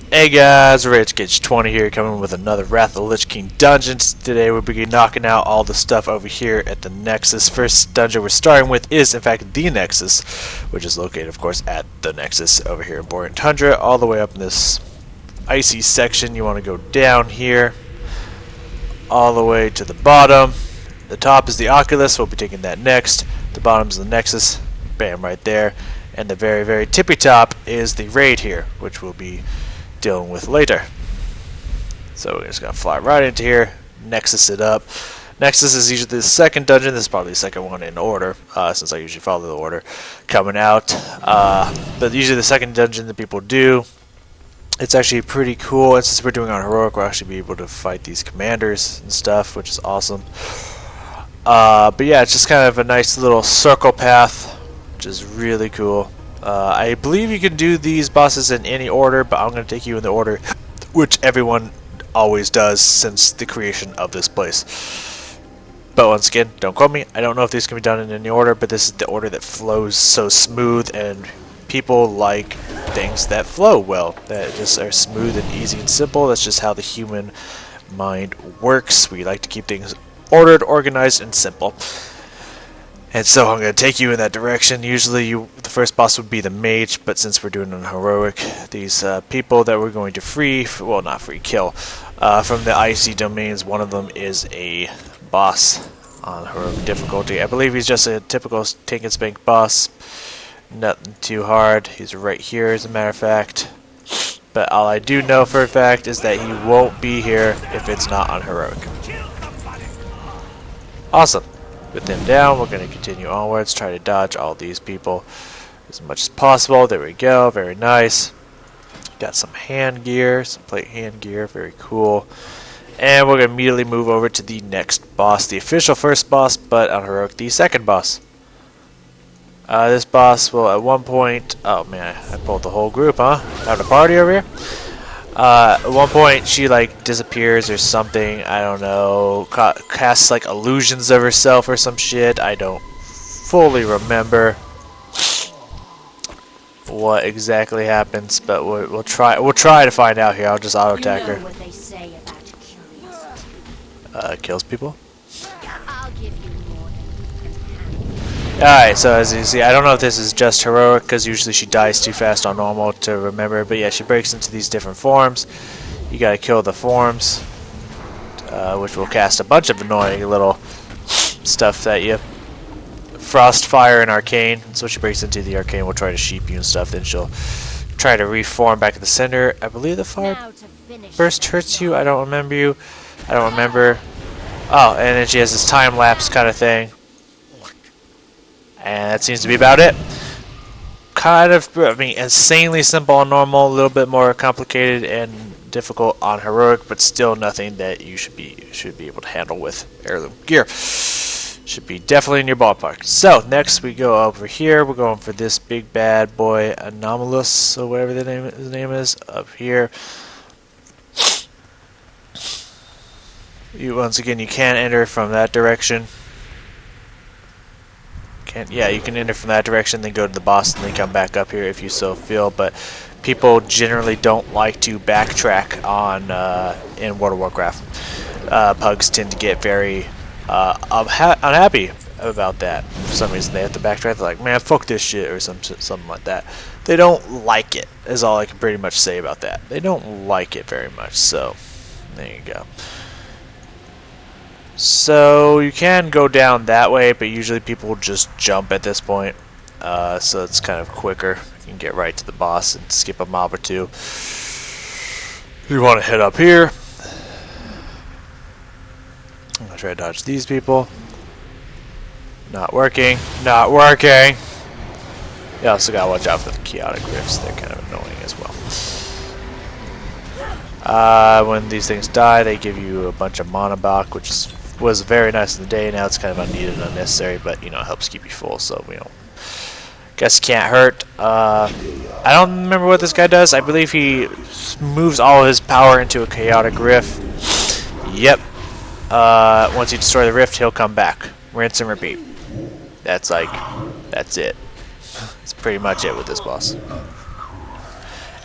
Hey guys, Rage Gauge 20 here, coming with another Wrath of the Lich King dungeons. Today we'll be knocking out all the stuff over here at the Nexus. First dungeon we're starting with is, in fact, the Nexus, which is located, of course, at the Nexus over here in Borean Tundra, all the way up in this icy section. You want to go down here, all the way to the bottom. The top is the Oculus, we'll be taking that next. The bottom is the Nexus, bam, right there. And the very, very tippy top is the raid here, which we'll be dealing with later. So we're just gonna fly right into here, Nexus it up. Nexus is usually the second dungeon. This is probably the second one in order, since I usually follow the order coming out. But usually the second dungeon that people do. It's actually pretty cool, and since we're doing on heroic, we'll actually be able to fight these commanders and stuff, which is awesome. But yeah, it's just kind of a nice little circle path, which is really cool. I believe you can do these bosses in any order, but I'm going to take you in the order which everyone always does since the creation of this place. But once again, don't quote me. I don't know if these can be done in any order, but this is the order that flows so smooth, and people like things that flow well, that just are smooth and easy and simple. That's just how the human mind works. We like to keep things ordered, organized, and simple. And so I'm going to take you in that direction. Usually the first boss would be the mage, but since we're doing an heroic, these people that we're going to free, well, not free, kill, from the icy domains, one of them is a boss on heroic difficulty. I believe he's just a typical take and spank boss. Nothing too hard. He's right here, as a matter of fact. But all I do know for a fact is that he won't be here if it's not on heroic. Awesome. With them down, we're going to continue onwards, try to dodge all these people as much as possible. There we go, very nice. Got some hand gear, some plate hand gear, very cool. And we're going to immediately move over to the next boss, the official first boss, but on heroic, the second boss. This boss will at one point, oh man, I pulled the whole group, huh? Having a party over here? At one point she like disappears or something, I don't know, casts like illusions of herself or some shit. I don't fully remember what exactly happens, but we'll try to find out here. I'll just auto attack her. What they say about Kills people. I'll give you more than you can handle. Alright, so as you see, I don't know if this is just heroic, because usually she dies too fast on normal to remember, but yeah, she breaks into these different forms. You gotta kill the forms, which will cast a bunch of annoying little stuff at you. Frost, fire, and arcane. So she breaks into the arcane, will try to sheep you and stuff, then she'll try to reform back at the center. I believe the fire burst hurts you, I don't remember you. I don't remember. Oh, and then she has this time lapse kind of thing. And that seems to be about it. Kind of, I mean, insanely simple on normal, a little bit more complicated and difficult on heroic, but still nothing that you should be able to handle with heirloom gear. Should be definitely in your ballpark. So next we go over here. We're going for this big bad boy Anomalous, or whatever his name is, up here. Once again, you can enter from that direction. Yeah, you can enter from that direction, then go to the boss, and then come back up here if you so feel. But people generally don't like to backtrack on in World of Warcraft. Pugs tend to get very unhappy about that. For some reason, they have to backtrack. They're like, "Man, fuck this shit," or something like that. They don't like it. Is all I can pretty much say about that. They don't like it very much. So there you go. So you can go down that way, but usually people will just jump at this point. So it's kind of quicker. You can get right to the boss and skip a mob or two. You want to head up here. I'm going to try to dodge these people. Not working. Not working. You also got to watch out for the chaotic rifts. They're kind of annoying as well. When these things die, they give you a bunch of mana back, which was very nice in the day. Now it's kind of unneeded and unnecessary, but you know, it helps keep you full, so you know, guess can't hurt. I don't remember what this guy does. I believe he moves all of his power into a chaotic rift. Yep. Once you destroy the rift, he'll come back. Rinse and repeat. That's it. That's pretty much it with this boss.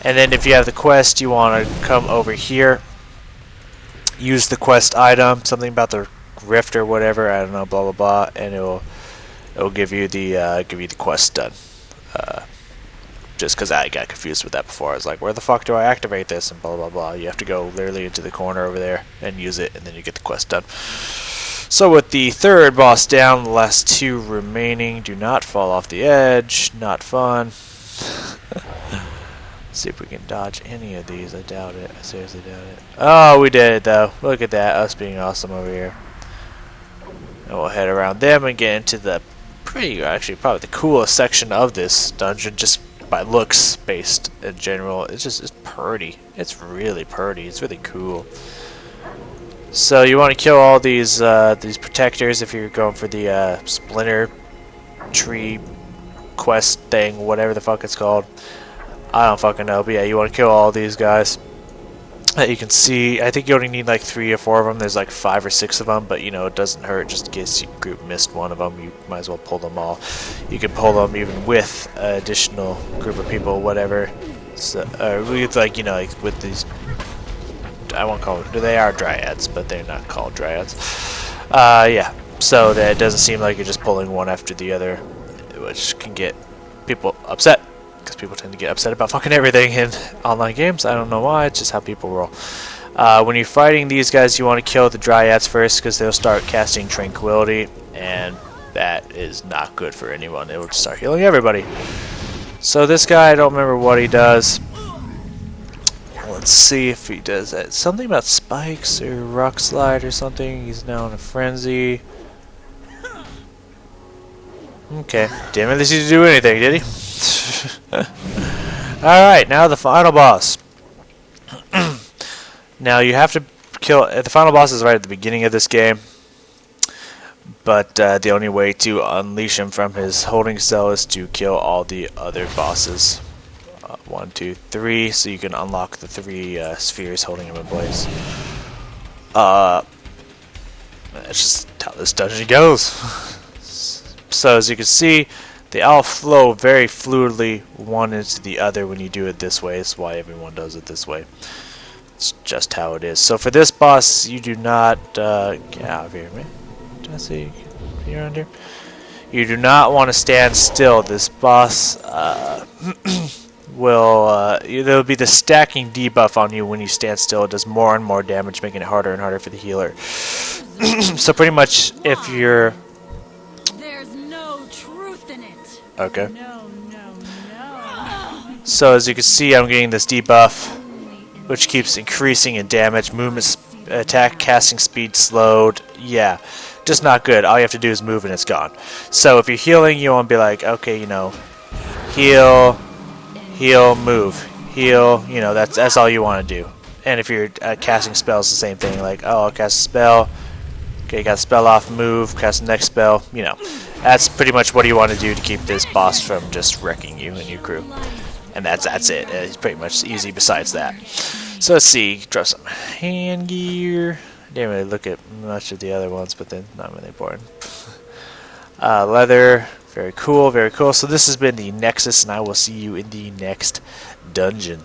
And then if you have the quest, you want to come over here, use the quest item, something about the rift or whatever, I don't know, blah blah blah, and it'll give you the quest done. Just because I got confused with that before, I was like, where the fuck do I activate this, and blah blah blah. You have to go literally into the corner over there and use it, and then you get the quest done. So with the third boss down, the last two remaining, do not fall off the edge. Not fun. See if we can dodge any of these. I doubt it. I seriously doubt it. Oh, we did it though. Look at that, us being awesome over here. And we'll head around them and get into the actually probably the coolest section of this dungeon, just by looks based in general. It's pretty. It's really pretty. It's really cool. So you want to kill all these protectors if you're going for the splinter tree quest thing, whatever the fuck it's called. I don't fucking know, but yeah, you want to kill all these guys. You can see, I think you only need like 3 or 4 of them. There's like 5 or 6 of them, but you know, it doesn't hurt just in case you group missed one of them. You might as well pull them all. You can pull them even with an additional group of people, whatever. So, with like, you know, like with these, I won't call them, they are dryads, but they're not called dryads. Yeah, so that it doesn't seem like you're just pulling one after the other, which can get people upset. Because people tend to get upset about fucking everything in online games. I don't know why, it's just how people roll. When you're fighting these guys, you want to kill the dryads first, because they'll start casting tranquility, and that is not good for anyone. It will just start healing everybody. So this guy, I don't remember what he does. Let's see if he does that. Something about spikes or rock slide or something. He's now in a frenzy. Okay, didn't really see to do anything, did he? Alright, now the final boss. Now you have to kill, the final boss is right at the beginning of this game, but the only way to unleash him from his holding cell is to kill all the other bosses. 1, 2, 3, so you can unlock the 3 spheres holding him in place. That's just how this dungeon goes. So as you can see, they all flow very fluidly one into the other when you do it this way. That's why everyone does it this way. It's just how it is. So for this boss, you do not get out of here, man. Did I see you around here? You do not want to stand still. This boss will there'll be the stacking debuff on you when you stand still. It does more and more damage, making it harder and harder for the healer. So pretty much, if you're okay. So as you can see, I'm getting this debuff, which keeps increasing in damage, movement, attack, casting speed slowed. Yeah, just not good. All you have to do is move and it's gone. So if you're healing, you want to be like, okay, you know, heal, heal, move, heal. You know, that's all you want to do. And if you're casting spells, the same thing. Like, oh, I'll cast a spell. Okay, got a spell off, move, cast the next spell. You know, that's pretty much what you want to do to keep this boss from just wrecking you and your crew. And that's it. It's pretty much easy besides that. So let's see, draw some hand gear. Didn't really look at much of the other ones, but they're not really important. Leather, very cool, very cool. So this has been the Nexus, and I will see you in the next dungeon.